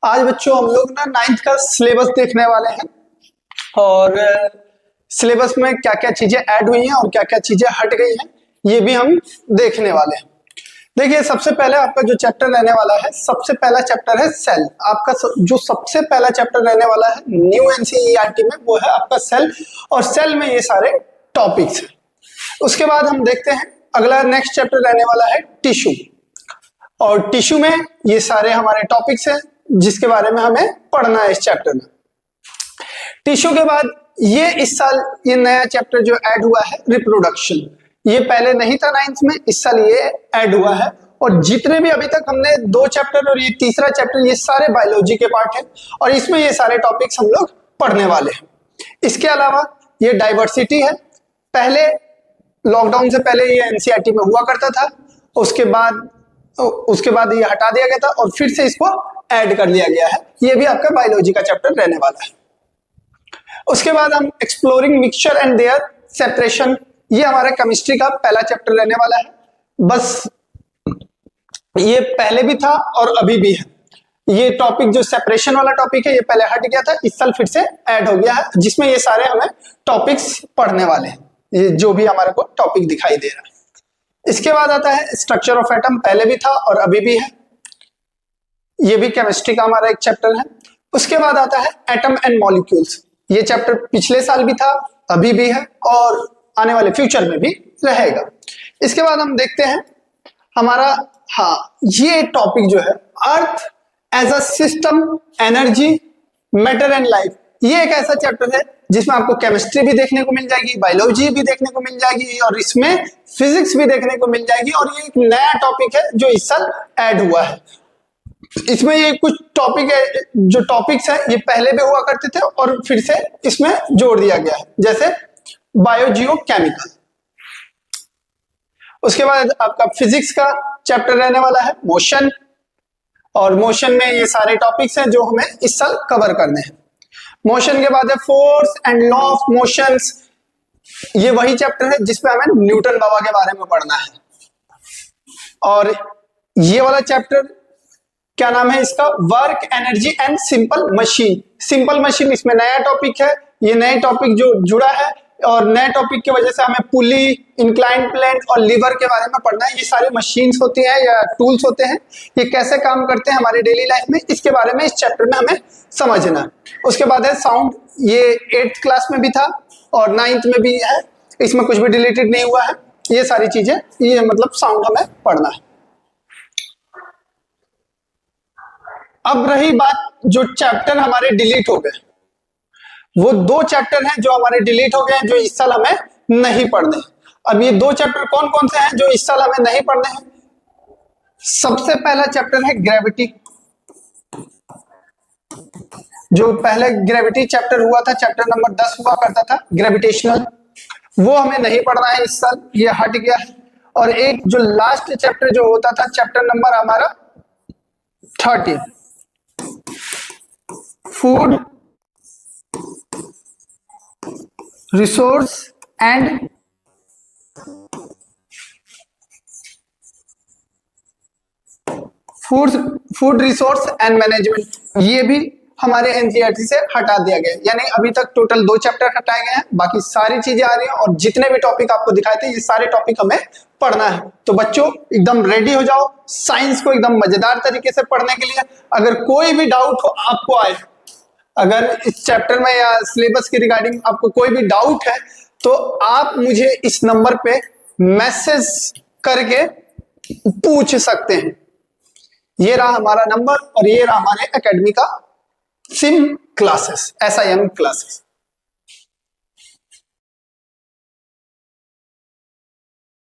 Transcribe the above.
आज बच्चों हम लोग ना 9th का सिलेबस देखने वाले हैं और सिलेबस में क्या क्या चीजें ऐड हुई हैं और क्या क्या चीजें हट गई हैं ये भी हम देखने वाले हैं। देखिए सबसे पहले आपका जो चैप्टर रहने वाला है, सबसे पहला चैप्टर है सेल। आपका जो सबसे पहला चैप्टर रहने वाला है न्यू एनसीईआरटी में वो है आपका सेल, और सेल में ये सारे टॉपिक्स हैं। उसके बाद हम देखते हैं अगला नेक्स्ट चैप्टर रहने वाला है टिश्यू, और टिश्यू में ये सारे हमारे टॉपिक्स हैं जिसके बारे में हमें पढ़ना है इस चैप्टर में। टिश्यू के बाद ये इस साल ये नया चैप्टर जो ऐड हुआ है रिप्रोडक्शन, ये पहले नहीं था 9th में, इस साल ये ऐड हुआ है। और जितने भी अभी तक हमने 2 चैप्टर और ये तीसरा चैप्टर, ये सारे बायोलॉजी के पार्ट हैं और इसमें ये सारे टॉपिक्स हम लोग पढ़ने वाले हैं। इसके अलावा ये डाइवर्सिटी है, पहले लॉकडाउन से पहले ये एनसीईआरटी में हुआ करता था, उसके बाद ये हटा दिया गया था और फिर से इसको ऐड कर लिया गया है। ये भी आपका बायोलॉजी का चैप्टर रहने वाला है। उसके बाद हम exploring mixture and their separation, ये हमारा केमिस्ट्री का पहला चैप्टर रहने वाला है। बस ये पहले भी था और अभी भी है। ये टॉपिक जो सेपरेशन वाला टॉपिक है ये पहले हट गया था, इस साल फिर से ऐड हो गया है, जिसमें ये सारे हमें टॉपिक्स पढ़ने वाले हैं, ये जो भी हमारे को टॉपिक दिखाई दे रहा है। इसके बाद आता है स्ट्रक्चर ऑफ एटम, पहले भी था और अभी भी है, ये भी केमिस्ट्री का हमारा एक चैप्टर है। उसके बाद आता है एटम एंड मॉलिक्यूल्स, ये चैप्टर पिछले साल भी था, अभी भी है और आने वाले फ्यूचर में भी रहेगा। इसके बाद हम देखते हैं हमारा ये टॉपिक जो है earth as a system, energy, matter and life, ये एक ऐसा चैप्टर है जिसमें आपको केमिस्ट्री भी देखने को मिल जाएगी, बायोलॉजी भी देखने को मिल जाएगी और इसमें फिजिक्स भी देखने को मिल जाएगी। और ये एक नया टॉपिक है जो इस साल ऐड हुआ है। इसमें ये कुछ टॉपिक है, जो टॉपिक्स है ये पहले भी हुआ करते थे और फिर से इसमें जोड़ दिया गया है, जैसे बायोजियोकेमिकल। उसके बाद आपका फिजिक्स का चैप्टर रहने वाला है मोशन, और मोशन में ये सारे टॉपिक्स हैं जो हमें इस साल कवर करने हैं। मोशन के बाद है force and law of motions, ये वही चैप्टर है जिसमें हमें न्यूटन बाबा के बारे में पढ़ना है। और ये वाला चैप्टर क्या नाम है इसका, work, energy and simple machine. Simple machine इसमें नया टॉपिक है, ये नए टॉपिक जो जुड़ा है और नए टॉपिक की वजह से हमें पुली, इंक्लाइन प्लेन और लीवर के बारे में पढ़ना है। ये सारे मशीन्स होती हैं या टूल्स होते हैं, ये कैसे काम करते हैं हमारी डेली लाइफ में, इसके बारे में इस चैप्टर में हमें समझना है। उसके बाद है साउंड, ये 8th क्लास में भी था और 9th में भी है, इसमें कुछ भी डिलीटेड नहीं हुआ है। ये सारी चीजें, ये मतलब साउंड हमें पढ़ना है। अब रही बात जो चैप्टर हमारे डिलीट हो गए, वो 2 चैप्टर हैं जो हमारे डिलीट हो गए हैं, जो इस साल हमें नहीं पढ़ने। अब ये 2 चैप्टर कौन कौन से हैं जो इस साल हमें नहीं पढ़ने हैं? सबसे पहला चैप्टर है ग्रेविटी, जो पहले ग्रेविटी चैप्टर हुआ था, चैप्टर नंबर 10 हुआ करता था ग्रेविटेशनल, वो हमें नहीं पढ़ना है इस साल, ये हट गया है। और एक जो लास्ट चैप्टर जो होता था, चैप्टर नंबर हमारा 30, food resource and food resource and management, ये भी हमारे एनसीईआरटी से हटा दिया गया। यानी अभी तक टोटल 2 चैप्टर हटाए गए हैं, बाकी सारी चीजें आ रही हैं और जितने भी टॉपिक आपको दिखाए थे ये सारे टॉपिक हमें पढ़ना है। तो बच्चों एकदम रेडी हो जाओ साइंस को एकदम मजेदार तरीके से पढ़ने के लिए। अगर कोई भी डाउट हो आपको आए, अगर इस चैप्टर में या सिलेबस के रिगार्डिंग आपको कोई भी डाउट है तो आप मुझे इस नंबर पे मैसेज करके पूछ सकते हैं। ये रहा हमारा नंबर और ये रहा हमारे एकेडमी का सिम क्लासेस, SIM क्लासेस।